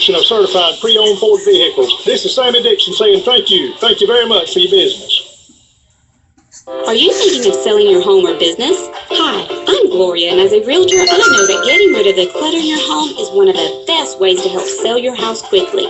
selection of certified pre-owned Ford vehicles. This is Sammy Dixon saying thank you. Thank you very much for your business. Are you thinking of selling your home or business? Hi, I'm Gloria, and as a realtor, I know that getting rid of the clutter in your home is one of the best ways to help sell your house quickly.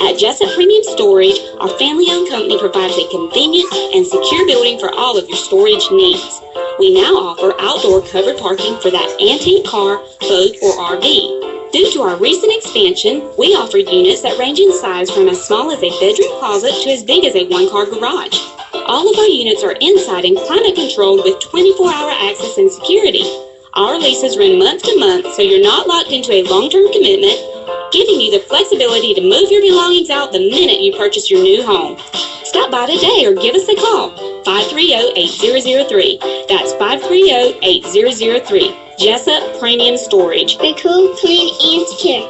At Jessup Premium Storage, our family-owned company provides a convenient and secure building for all of your storage needs. We now offer outdoor covered parking for that antique car, boat, or RV. Due to our recent expansion, we offer units that range in size from as small as a bedroom closet to as big as a one-car garage. All of our units are inside and climate controlled with 24-hour access and security. Our leases run month to month, so you're not locked into a long-term commitment, giving you the flexibility to move your belongings out the minute you purchase your new home. Stop by today or give us a call, 530-8003. That's 530-8003. Jessup Premium Storage. Be cool, clean, and secure.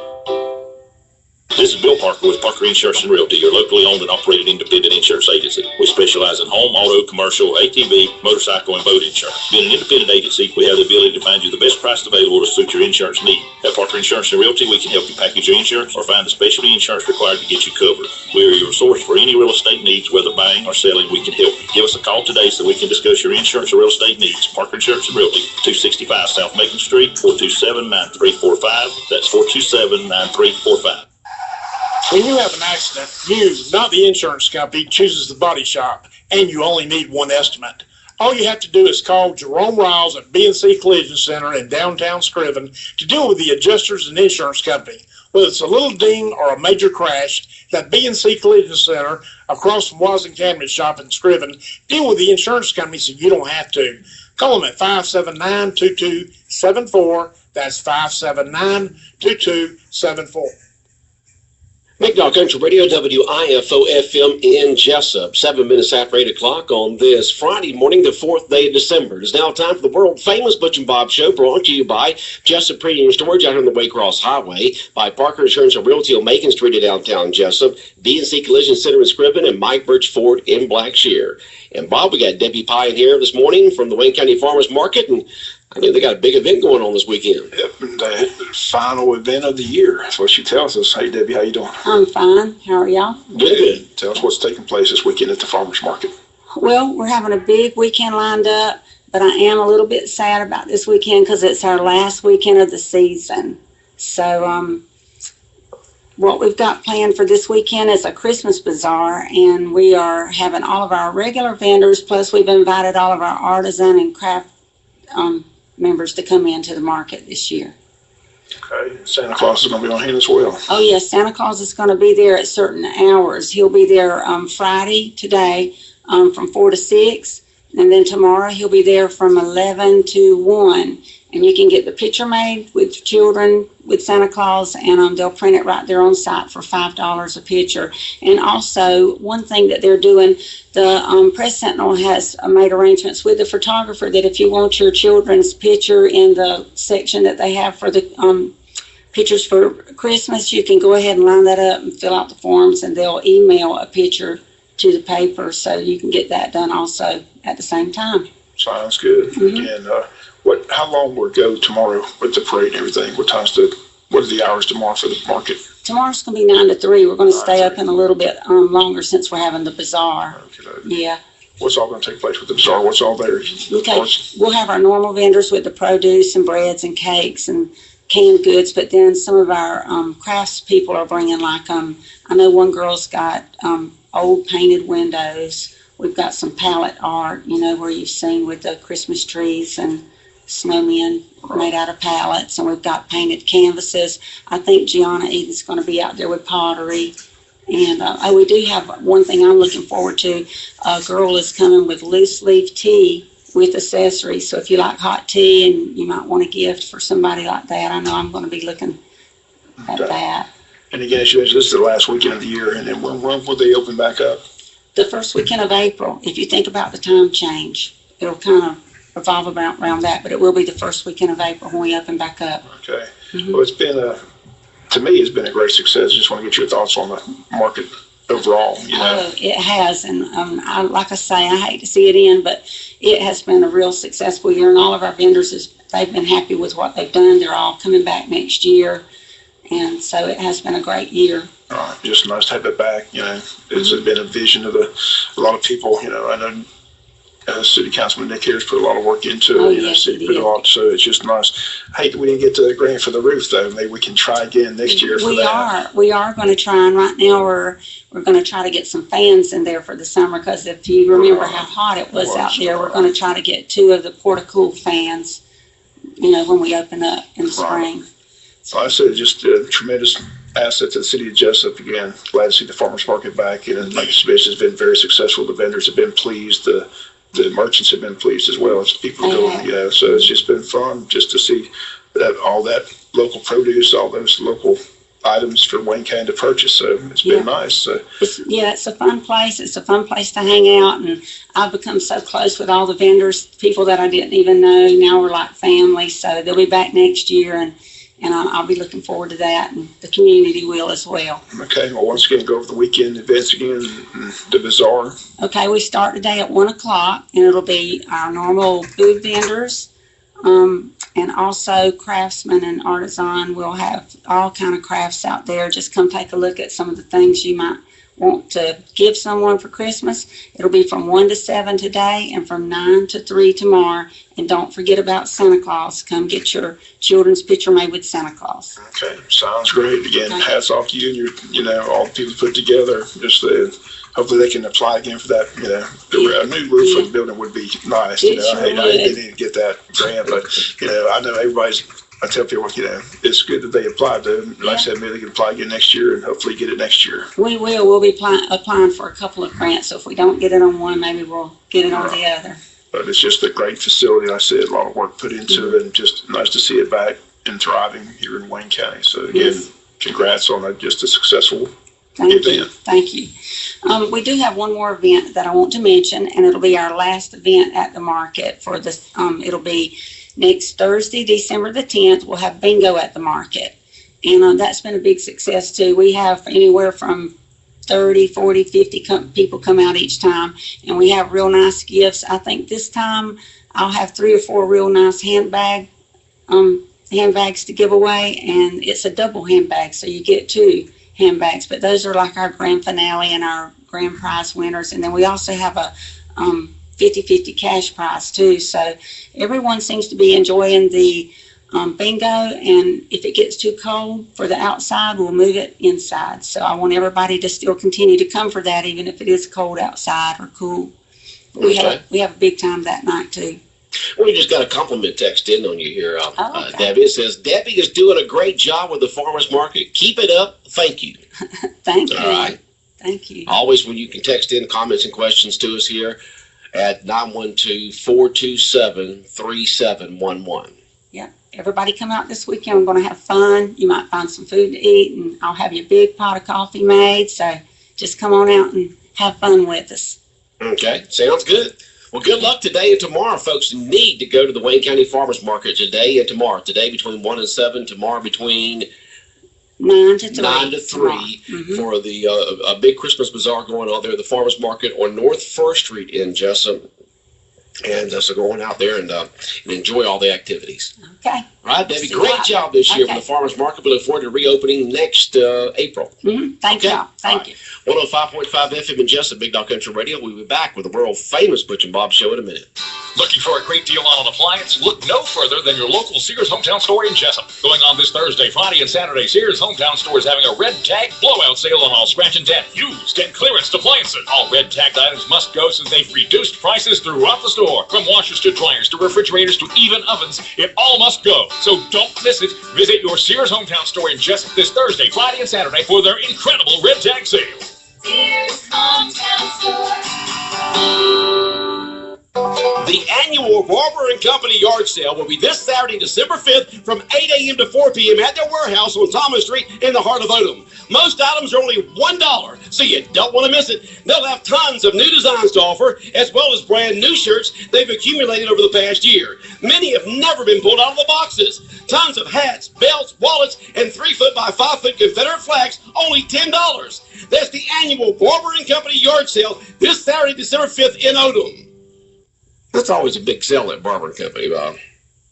This is Bill Parker with Parker Insurance and Realty, your locally owned and operated independent insurance agency. We specialize in home, auto, commercial, ATV, motorcycle, and boat insurance. Being an independent agency, we have the ability to find you the best price available to suit your insurance need. At Parker Insurance and Realty, we can help you package your insurance or find the specialty insurance required to get you covered. We are your source for any real estate needs, whether buying or selling, we can help you. Give us a call today so we can discuss your insurance or real estate needs. Parker Insurance and Realty, 265 South Macon Street, 427-9345. That's 427-9345. When you have an accident, you, not the insurance company, chooses the body shop, and you only need one estimate. All you have to do is call Jerome Riles at B&C Collision Center in downtown Scriven to deal with the adjusters and insurance company. Whether it's a little ding or a major crash, that B&C Collision Center across from Wasden Cabinet Shop in Scriven, deal with the insurance company so you don't have to. Call them at 579-2274. That's 579-2274. McDowell Country Radio, WIFO FM in Jessup, 7 minutes after 8 o'clock on this Friday morning, the 4th day of December. It is now time for the world-famous Butch and Bob Show, brought to you by Jessup Premium Storage out on the Waycross Highway, by Parker Insurance and Realty on Macon Street in downtown Jessup, B&C Collision Center in Scriven, and Mike Birch Ford in Blackshear. And Bob, we got Debbie Pye in here this morning from the Wayne County Farmers Market, and I know they got a big event going on this weekend. Yep, and the final event of the year. That's what she tells us. Hey, Debbie, how you doing? I'm fine. How are y'all? Good. Tell us what's taking place this weekend at the farmers market. Well, we're having a big weekend lined up, but I am a little bit sad about this weekend because it's our last weekend of the season. So what we've got planned for this weekend is a Christmas bazaar, and we are having all of our regular vendors, plus we've invited all of our artisan and craft members to come into the market this year. Okay, Santa Claus is going to be on hand as well. Oh yes, Santa Claus is going to be there at certain hours. He'll be there Friday today from 4 to 6, and then tomorrow he'll be there from 11 to 1. And you can get the picture made with children with Santa Claus, and they'll print it right there on site for $5 a picture. And also, one thing that they're doing, the Press Sentinel has made arrangements with the photographer that if you want your children's picture in the section that they have for the pictures for Christmas, you can go ahead and line that up and fill out the forms, and they'll email a picture to the paper, so you can get that done also at the same time. Sounds good. Mm-hmm. And how long will it go tomorrow with the parade and everything? What are the hours tomorrow for the market? Tomorrow's going to be 9 to 3. We're going to stay open a little bit longer since we're having the bazaar. Okay. Yeah. What's all going to take place with the bazaar? What's all there? Okay. We'll have our normal vendors with the produce and breads and cakes and canned goods, but then some of our crafts people are bringing, like, I know one girl's got old painted windows. We've got some palette art, where you've seen with the Christmas trees and snowmen made out of pallets, and we've got painted canvases. I think Gianna Eden's going to be out there with pottery. And we do have one thing I'm looking forward to. A girl is coming with loose leaf tea with accessories. So if you like hot tea and you might want a gift for somebody like that, I know I'm going to be looking at that. And again, as you mentioned, this is the last weekend of the year, and then when will they open back up? The first weekend of April. If you think about the time change, it'll kind of revolve around that, but it will be the first weekend of April when we open back up. Okay. Mm-hmm. Well, to me, it's been a great success. Just want to get your thoughts on the market overall. Oh, it has, and like I say, I hate to see it end, but it has been a real successful year, and all of our vendors, they've been happy with what they've done. They're all coming back next year, And so it has been a great year. Just nice to have it back. It's been a vision of a lot of people. I know City Councilman Nick Harris put a lot of work into it. Oh, yes, City he put a did. lot, so it's just nice. I hate that we didn't get the grant for the roof, though. Maybe we can try again next year for that. We are going to try, and right now we're going to try to get some fans in there for the summer, because if you remember how hot it was out there, we're going to try to get 2 of the porta-cool fans, when we open up in the spring. Like I said, just a tremendous asset to the city of Jessup. Again, glad to see the farmers market back, and like exhibition has been very successful. The vendors have been pleased. The merchants have been pleased as well as people going. So it's just been fun just to see all that local produce, all those local items for Wayne County to purchase. So it's been nice. So it's a fun place. It's a fun place to hang out, and I've become so close with all the vendors, people that I didn't even know. Now we're like family. So they'll be back next year, and I'll be looking forward to that, and the community will as well. Okay, well, once again, go over the weekend events again, the bazaar. Okay, we start today at 1 o'clock, and it'll be our normal food vendors, and also craftsmen and artisan. We'll have all kind of crafts out there. Just come take a look at some of the things you might want to give someone for Christmas. It'll be from 1 to 7 today, and from 9 to 3 tomorrow. And don't forget about Santa Claus. Come get your children's picture made with Santa Claus. Okay, sounds great. Again, hats off to you and all the people put together. Just hopefully they can apply again for that. A new roof for the building would be nice. I didn't get that grant, but I know everybody's. I tell people, it's good that they applied though. Like I said, maybe they can apply again next year and hopefully get it next year. We will. We'll be applying for a couple of grants. So if we don't get it on one, maybe we'll get it on the other. But it's just a great facility. Like I said, a lot of work put into it, and just nice to see it back and thriving here in Wayne County. So again, congrats on just a successful event. Thank you. We do have one more event that I want to mention, and it'll be our last event at the market for this. It'll be next Thursday, December the 10th. We'll have bingo at the market, and that's been a big success too. We have anywhere from 30, 40, 50 people come out each time, and we have real nice gifts. I think this time I'll have 3 or 4 real nice handbags to give away, and it's a double handbag, so you get 2 handbags. But those are like our grand finale and our grand prize winners, and then we also have a 50-50 cash prize too. So everyone seems to be enjoying the bingo, and if it gets too cold for the outside, we'll move it inside. So I want everybody to still continue to come for that, even if it is cold outside or cool. But we have a big time that night too. We just got a compliment text in on you here, Debbie. It says, Debbie is doing a great job with the farmers market. Keep it up. Thank you. Thank you. All right. Thank you. Always when you can text in comments and questions to us here at 912-427-3711. Yeah. Everybody come out this weekend. We're going to have fun. You might find some food to eat, and I'll have you a big pot of coffee made. So just come on out and have fun with us. Okay. Sounds good. Well, good luck today and tomorrow, folks. You need to go to the Wayne County Farmers Market today and tomorrow. Today between 1 and 7, tomorrow between 9 to 3. 9 to 3 for the a big Christmas bazaar going on there at the Farmers Market on North 1st Street in Jessup. And so go on out there and enjoy all the activities. Okay. All right, Debbie, great job this year with the Farmers Market. We look forward to reopening next April. Thank you. Thank you. 105.5 FM in Jessup, Big Dog Country Radio. We'll be back with the world-famous Butch and Bob Show in a minute. Looking for a great deal on an appliance? Look no further than your local Sears Hometown Store in Jessup. Going on this Thursday, Friday, and Saturday, Sears Hometown Store is having a red tag blowout sale on all scratch and dent, used, and clearance appliances. All red tagged items must go since they've reduced prices throughout the store. From washers to dryers to refrigerators to even ovens, it all must go. So don't miss it. Visit your Sears Hometown Store in Jessup this Thursday, Friday, and Saturday for their incredible red tag sale. Sears Hometown Store. The annual Barber & Company yard sale will be this Saturday, December 5th from 8 a.m. to 4 p.m. at their warehouse on Thomas Street in the heart of Odom. Most items are only $1, so you don't want to miss it. They'll have tons of new designs to offer, as well as brand new shirts they've accumulated over the past year. Many have never been pulled out of the boxes. Tons of hats, belts, wallets, and 3-foot by 5-foot Confederate flags, only $10. That's the annual Barber & Company yard sale this Saturday, December 5th in Odom. That's always a big sale at Barber & Company, Bob.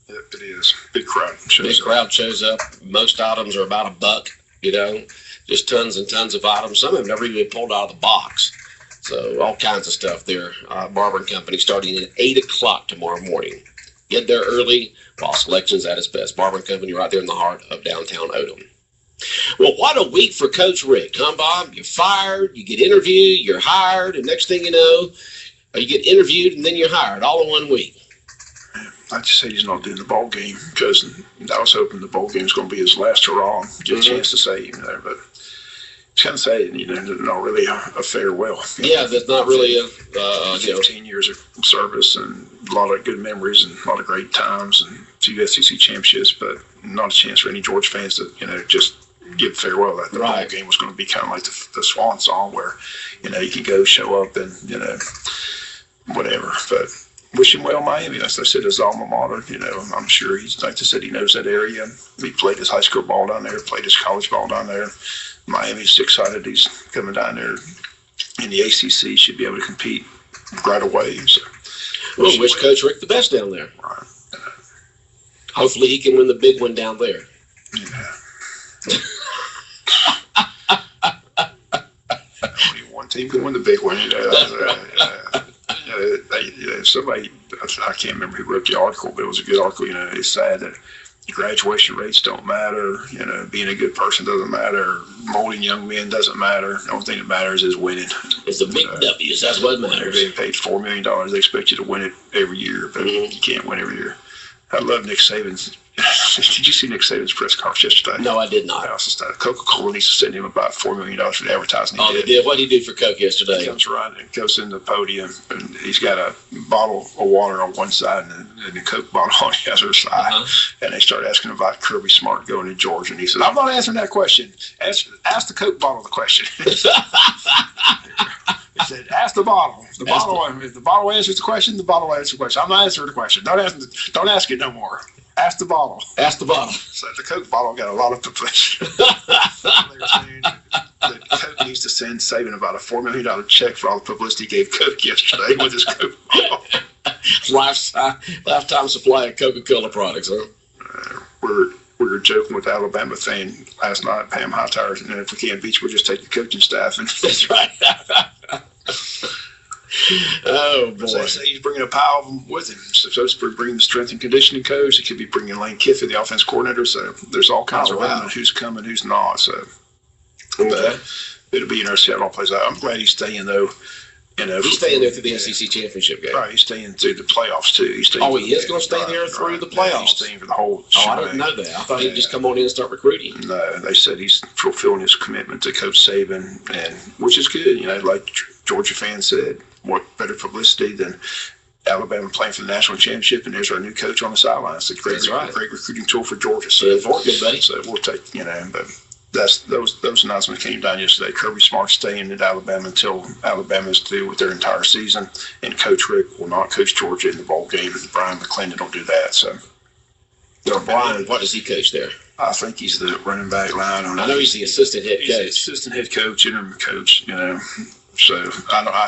Yep, it is. Big crowd. Big crowd shows up. Most items are about $1, just tons and tons of items. Some of them never even been pulled out of the box. So all kinds of stuff there. Barber & Company starting at 8 o'clock tomorrow morning. Get there early while selection's at its best. Barber & Company right there in the heart of downtown Odom. Well, what a week for Coach Rick, huh, Bob? You're fired, you get interviewed, you're hired, and next thing you know, you get interviewed and then you're hired all in 1 week. I just say he's not doing the ball game because I was hoping the bowl game was going to be his last hurrah, get a chance to say him there, but it's kind of sad, not really a farewell. Yeah, that's not really a 15 years of service and a lot of good memories and a lot of great times and a few SEC championships, but not a chance for any Georgia fans to, just give farewell. That the ball game was going to be kind of like the swan song where, you can go show up and, whatever, but wish him well, Miami. As I said, his alma mater. I'm sure he's, like I said, he knows that area. He played his high school ball down there, played his college ball down there. Miami's excited he's coming down there in the ACC. Should be able to compete right away. So, we'll wish Coach Rick the best down there. Right. Hopefully he can win the big one down there. Yeah. Only one team can win the big one. Somebody, I can't remember who wrote the article, but it was a good article. It's sad that graduation rates don't matter. Being a good person doesn't matter. Molding young men doesn't matter. The only thing that matters is winning. It's the big W's. That's what matters. They're getting paid $4 million. They expect you to win it every year, but you can't win every year. I love Nick Saban's. Did you see Nick Saban's press conference yesterday? No, I did not. Coca-Cola needs to send him about $4 million for the advertising. They did. What did he do for Coke yesterday? He comes right and goes in the podium, and he's got a bottle of water on one side and the Coke bottle on the other side. And they start asking about Kirby Smart going to Georgia, and he said, "I'm not answering that question. Ask the Coke bottle the question." He said, "Ask the bottle. If the bottle answers the question, the bottle answers the question. I'm not answering the question. Don't ask it no more. Ask the bottle." Ask the bottle. So the Coke bottle got a lot of publicity. They were saying that Coke needs to send Saban about a $4 million check for all the publicity he gave Coke yesterday with his Coke bottle. Lifetime supply of Coca-Cola products, huh? We were joking with Alabama fan last night, Pam Hightower, and if we can't beat you, we'll just take the coaching staff. And that's right. Oh, boy. They say he's bringing a pile of them with him. So supposed to bring the strength and conditioning coach. He could be bringing Lane Kiffin, the offense coordinator. So there's all kinds of rumors who's coming, who's not. So but it'll be interesting how it all plays out. I'm glad he's staying, though. He's staying there through the SEC championship game. Right, he's staying through the playoffs, too. He is going to stay there through the playoffs? He's staying for the whole I didn't know that. I thought he'd just come on in and start recruiting. No, they said he's fulfilling his commitment to Coach Saban, and which is good. Like Georgia fans said, what better publicity than Alabama playing for the national championship, and there's our new coach on the sidelines. It's a great recruiting tool for Georgia. So, buddy. So we'll take, but those announcements came down yesterday. Kirby Smart staying at Alabama until Alabama's through with their entire season, and Coach Rick will not coach Georgia in the bowl game. Brian McClendon will do that. So, Brian, what does he coach there? I think he's the running back line. I know he's the assistant head coach. He's the assistant head coach, interim coach. So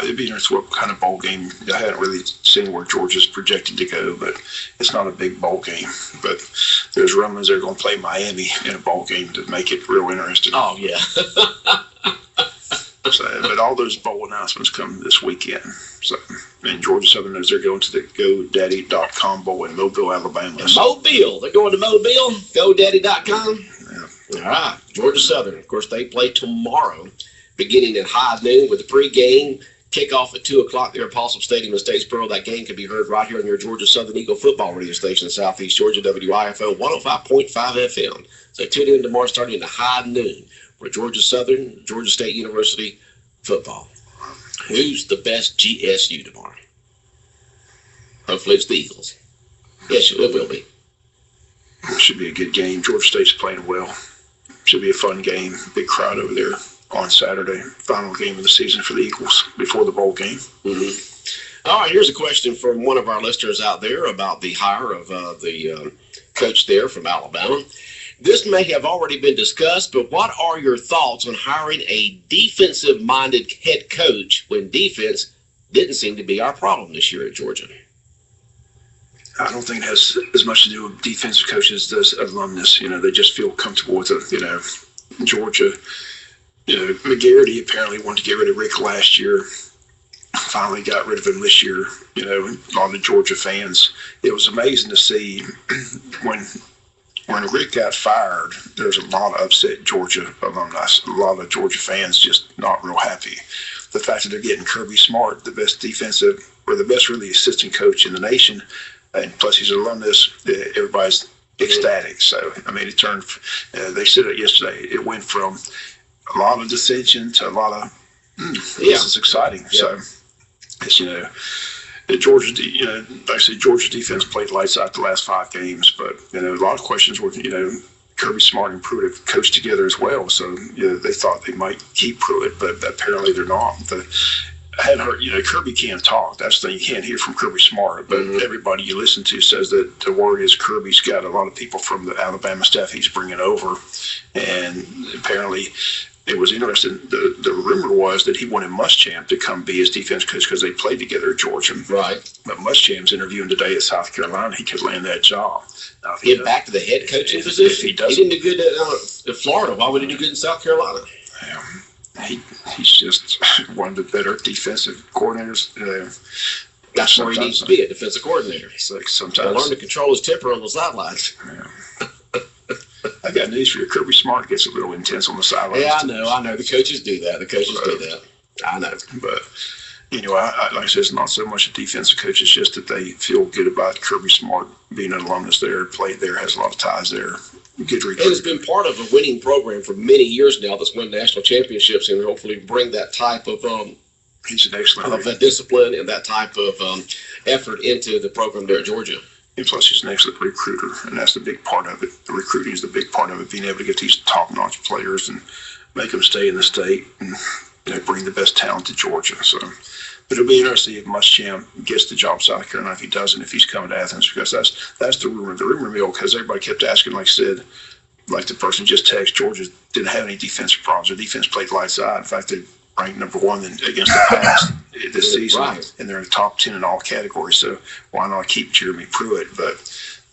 it'd be interesting what kind of bowl game. I hadn't really seen where Georgia's projected to go, but it's not a big bowl game. But there's rumors they're going to play Miami in a bowl game to make it real interesting. Oh yeah. But all those bowl announcements come this weekend. So, and Georgia Southern knows they're going to the GoDaddy.com bowl in Mobile, Alabama. Mobile, they're going to Mobile. GoDaddy.com. Yeah. All right, Georgia Southern. Of course, they play tomorrow, beginning at high noon with the pregame kickoff at 2 o'clock there at Paulson Stadium in Statesboro. That game can be heard right here on your Georgia Southern Eagle football radio station in Southeast Georgia, WIFO 105.5 FM. So tune in tomorrow starting at high noon for Georgia Southern, Georgia State University football. Who's the best GSU tomorrow? Hopefully it's the Eagles. Yes, it will be. It should be a good game. Georgia State's playing well. Should be a fun game. Big crowd over there on Saturday. Final game of the season for the Eagles before the bowl game. Mm-hmm. All right, here's a question from one of our listeners out there about the hire of the coach there from Alabama. This may have already been discussed, but what are your thoughts on hiring a defensive-minded head coach when defense didn't seem to be our problem this year at Georgia? I don't think it has as much to do with defensive coaches as alumnus. They just feel comfortable with it. Georgia, McGarity apparently wanted to get rid of Rick last year. Finally got rid of him this year. A lot of Georgia fans. It was amazing to see when Rick got fired, there's a lot of upset Georgia alumni. A lot of Georgia fans just not real happy. The fact that they're getting Kirby Smart, the best defensive, or the best really assistant coach in the nation, and plus he's an alumnus, everybody's ecstatic. So, it turned, they said it yesterday, it went from a lot of dissension to a lot of, this is exciting. Yeah. So, it's, Georgia, like I said, Georgia defense played lights out the last 5 games, but, a lot of questions were, Kirby Smart and Pruitt have coached together as well, so they thought they might keep Pruitt, but apparently they're not. I hadn't heard, Kirby can't talk. That's the thing, you can't hear from Kirby Smart, but everybody you listen to says that the word is Kirby's got a lot of people from the Alabama staff he's bringing over, and apparently it was interesting. The rumor was that he wanted Muschamp to come be his defense coach because they played together at Georgia. Right. But Muschamp's interviewing today at South Carolina. He could land that job. Now, if get back to the head coaching position. He didn't do good at Florida. Why would he do good in South Carolina? He's just one of the better defensive coordinators. That's where he needs to be, a defensive coordinator. It's like sometimes learn to control his temper on the sidelines. Yeah. I got news for you. Kirby Smart gets a little intense on the sidelines. Yeah, I know. The coaches do that. I know. But, like I said, it's not so much a defensive coach. It's just that they feel good about Kirby Smart being an alumnus there, played there, has a lot of ties there. Good recruit. It has been part of a winning program for many years now that's won national championships and hopefully bring that type of he's an excellent discipline and that type of effort into the program there at Georgia. And plus, he's an excellent recruiter, and that's the big part of it. The recruiting is the big part of it, being able to get these top-notch players and make them stay in the state and bring the best talent to Georgia. So, but it'll be interesting if Muschamp gets the job South Carolina. If he doesn't, if he's coming to Athens, because that's the rumor mill. Because everybody kept asking, like I said, like the person just texted, Georgia didn't have any defensive problems. Their defense played lights out. In fact, they ranked number 1 against the pass this season, right. And they're in the top 10 in all categories. So why not keep Jeremy Pruitt? But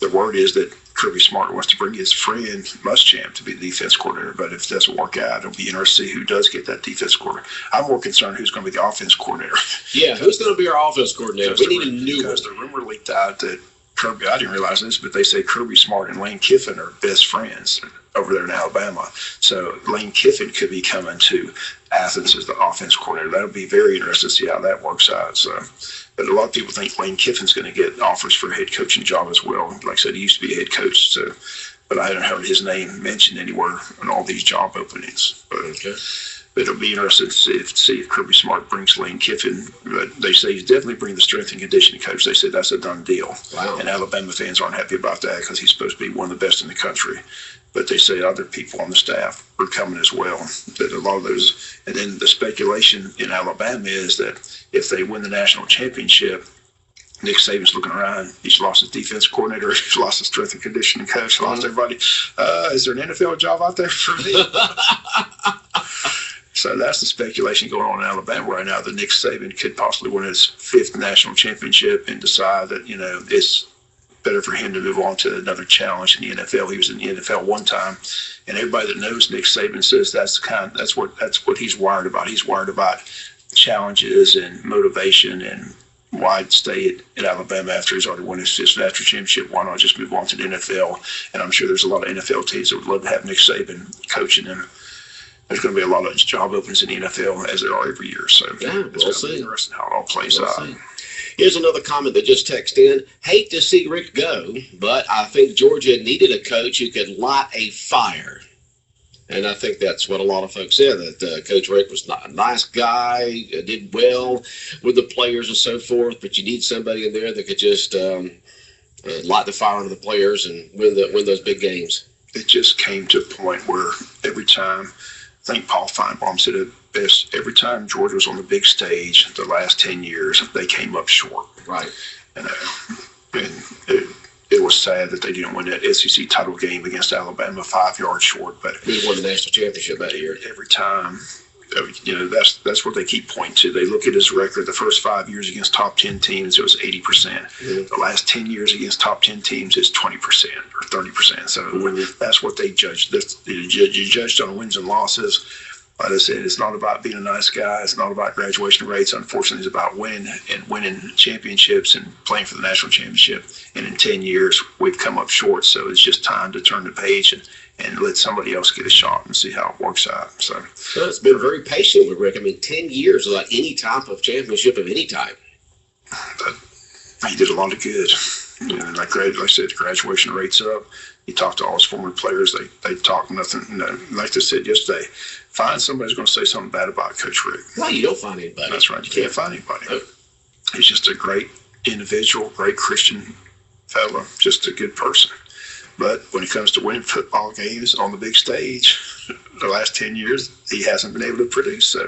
the word is that Kirby Smart wants to bring his friend Muschamp to be the defense coordinator. But if it doesn't work out, it'll be interesting to see who does get that defense coordinator. I'm more concerned who's going to be the offense coordinator. Yeah, who's going to be our offense coordinator? We need a new one. Because the rumor leaked out that Kirby, I didn't realize this, but they say Kirby Smart and Lane Kiffin are best friends over there in Alabama. So Lane Kiffin could be coming to Athens as the offense coordinator. That'll be very interesting to see how that works out. So, but a lot of people think Lane Kiffin's going to get offers for a head coaching job as well. Like I said, he used to be a head coach, so, but I haven't heard his name mentioned anywhere in all these job openings. But it'll be interesting to see if Kirby Smart brings Lane Kiffin. But they say he's definitely bringing the strength and conditioning coach. They said that's a done deal. Wow. And Alabama fans aren't happy about that because he's supposed to be one of the best in the country. But they say other people on the staff are coming as well. That a lot of those, and then the speculation in Alabama is that if they win the national championship, Nick Saban's looking around. He's lost his defense coordinator. He's lost his strength and conditioning coach. Lost everybody. Is there an NFL job out there for me? So that's the speculation going on in Alabama right now, that Nick Saban could possibly win his 5th national championship and decide that, it's better for him to move on to another challenge in the NFL. He was in the NFL one time, and everybody that knows Nick Saban says that's what he's wired about. He's wired about challenges and motivation, and why stay at Alabama after he's already won his 5th national championship? Why not just move on to the NFL? And I'm sure there's a lot of NFL teams that would love to have Nick Saban coaching them. There's going to be a lot of job openings in the NFL, as there are every year. So it's going to be interesting how it all plays out. Here's another comment that just texted in. Hate to see Rick go, but I think Georgia needed a coach who could light a fire. And I think that's what a lot of folks said, that Coach Rick was not a nice guy, did well with the players and so forth, but you need somebody in there that could just light the fire under the players and win those big games. It just came to a point where every time, I think Paul Feinbaum said it best, every time Georgia was on the big stage the last 10 years, they came up short. Right. And it was sad that they didn't win that SEC title game against Alabama 5 yards short. But we won the national championship that year. Every time that's what they keep pointing to. They look at his record. The first 5 years against top 10 teams, it was 80%. The last 10 years against top 10 teams is 20% or 30%. So that's what they judge. You judged on wins and losses. Like I said, it's not about being a nice guy. It's not about graduation rates. Unfortunately, it's about winning championships and playing for the national championship. And in 10 years, we've come up short. So it's just time to turn the page and let somebody else get a shot and see how it works out. So it's been very patient with Rick. I mean, 10 years without any type of championship of any type. But he did a lot of good. Like I said, the graduation rates up. He talked to all his former players. They talk nothing. Like they said yesterday, find somebody who's going to say something bad about Coach Rick. No, you don't find anybody. That's right. You can't find anybody. No. He's just a great individual, great Christian fellow, just a good person. But when it comes to winning football games on the big stage, the last 10 years, he hasn't been able to produce. So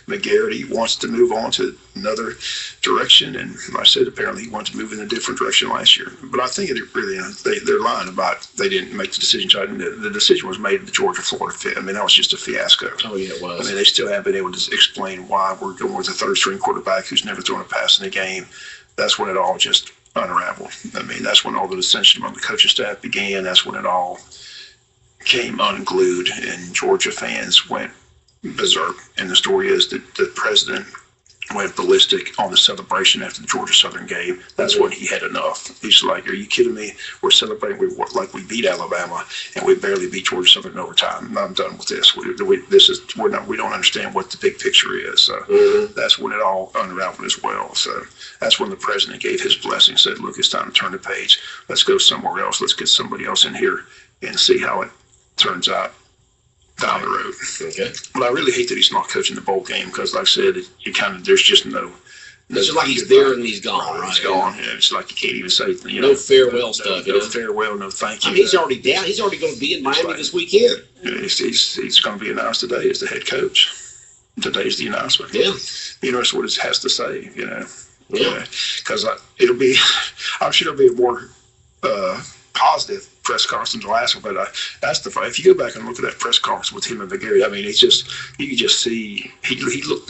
McGarity wants to move on to another direction. And like I said, apparently he wanted to move in a different direction last year. But I think it really, they're lying about they didn't make the decision. The decision was made at the Georgia-Florida fit. I mean, that was just a fiasco. Oh, yeah, it was. I mean, they still haven't been able to explain why we're going with a third-string quarterback who's never thrown a pass in the game. That's when it all just unraveled. I mean, that's when all the dissension among the coaching staff began. That's when it all came unglued, and Georgia fans went berserk. And the story is that the president went ballistic on the celebration after the Georgia Southern game. That's when he had enough. He's like, "Are you kidding me? We're celebrating like we beat Alabama, and we barely beat Georgia Southern in overtime. I'm done with this. We don't understand what the big picture is." So that's when it all unraveled as well. So that's when the president gave his blessing, said, "Look, it's time to turn the page. Let's go somewhere else. Let's get somebody else in here and see how it turns out down the road." Okay. But I really hate that he's not coaching the bowl game because, like I said, there's just no. It's just like he's there and he's gone. He's gone. Yeah, it's like you can't even say, no farewell stuff. No farewell, no thank you. I mean, he's already down. He's already going to be in Miami this weekend. Yeah, he's going to be announced today as the head coach. Today's the announcement. Yeah. You know, that's what it has to say, Yeah. Because I'm sure it'll be a more positive press conference than the last one, but if you go back and look at that press conference with him and McGarry, I mean, you can just see he looked, he looked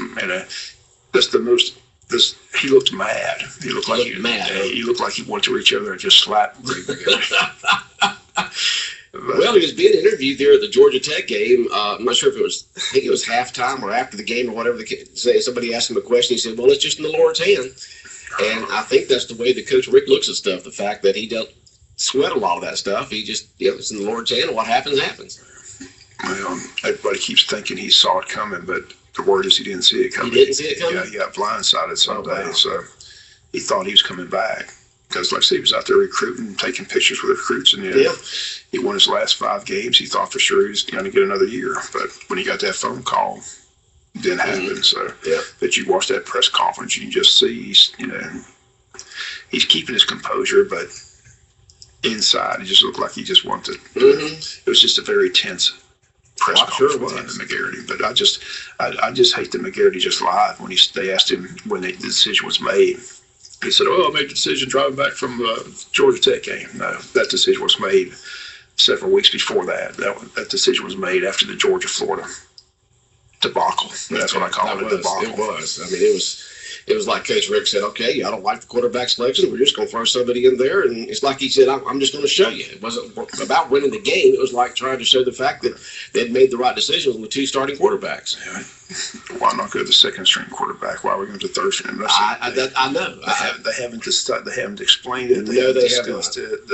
mad. He looked like he looked like he wanted to reach over there and just slap McGarry. Well, he was being interviewed there at the Georgia Tech game. I'm not sure if I think it was halftime or after the game or whatever. Somebody asked him a question. He said, "Well, it's just in the Lord's hand." And I think that's the way that Coach Rick looks at stuff. The fact that he don't sweat a lot of that stuff. He just, it's in the Lord's hand, and what happens, happens. Well, everybody keeps thinking he saw it coming, but the word is he didn't see it coming. He didn't see it coming? Yeah, he got blindsided someday, so he thought he was coming back. Because, like I said, he was out there recruiting, taking pictures with recruits, and he won his last 5 games. He thought for sure he was going to get another year. But when he got that phone call, it didn't happen. So, but you watch that press conference, you can just see he's keeping his composure, but inside, it just looked like he just wanted to. It was just a very tense press conference with him and McGarity. But I just hate that McGarity just lied when they asked him when the decision was made. He said, "Oh, I made the decision driving back from the Georgia Tech game." No, that decision was made several weeks before that. That decision was made after the Georgia-Florida debacle. That's what I call it, debacle. It was. I mean, it was like Coach Rick said, "Okay, I don't like the quarterback selection. We're just going to throw somebody in there." And it's like he said, "I'm just going to show you." It wasn't about winning the game. It was like trying to show the fact that they'd made the right decisions with 2 starting quarterbacks. Yeah. Why not go to the second-string quarterback? Why are we going to the third-string? I know. They haven't explained it. No, they haven't discussed it.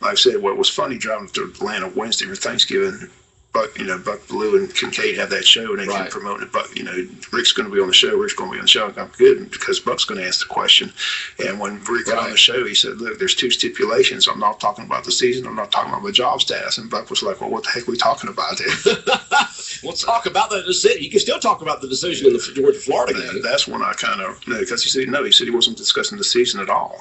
Like I said, what was funny driving to Atlanta Wednesday for Thanksgiving. Buck Blue and Kincaid have that show, and they keep promoting it. But Rick's going to be on the show. Rick's going to be on the show. I'm good because Buck's going to ask the question. And when Rick got on the show, he said, "Look, there's 2 stipulations. I'm not talking about the season. I'm not talking about my job status." And Buck was like, "Well, what the heck are we talking about there?" We'll talk about the decision. You can still talk about the decision in the Georgia-Florida game. That's when I kind of because he said he wasn't discussing the season at all.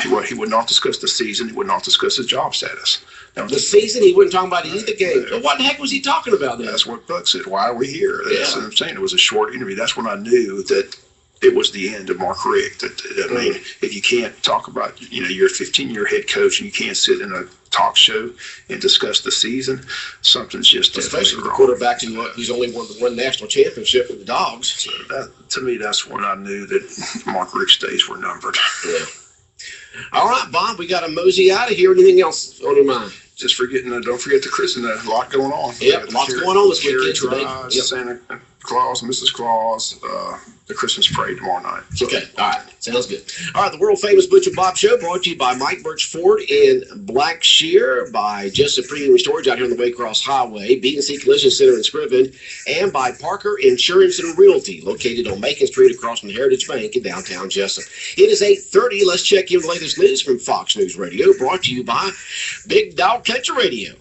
He would not discuss the season. He would not discuss his job status. The season, he wasn't talking about any of the games. What the heck was he talking about then? That's what Buck said. Why are we here? That's what I'm saying. It was a short interview. That's when I knew that it was the end of Mark Richt. I mean, if you can't talk about, you're a 15-year head coach and you can't sit in a talk show and discuss the season, something's just especially with the wrong. quarterback who's only won the one national championship with the Dogs. So to me, that's when I knew that Mark Richt's days were numbered. Yeah. All right, Bob, we got to mosey out of here. Anything else on your mind? Just don't forget the Christmas. A lot going on. Yep, lots going on this weekend. Yep. Santa Claus, Mrs. Claus, the Christmas parade tomorrow night. So. Okay, all right, sounds good. All right, the world famous Butch and Bob Show brought to you by Mike Birch Ford in Blackshear, by Jessup Premium Storage out here on the Waycross Highway, B&C Collision Center in Scriven, and by Parker Insurance and Realty, located on Macon Street across from the Heritage Bank in downtown Jessup. It is 8:30. Let's check in the latest news from Fox News Radio, brought to you by Big Dog Country Radio.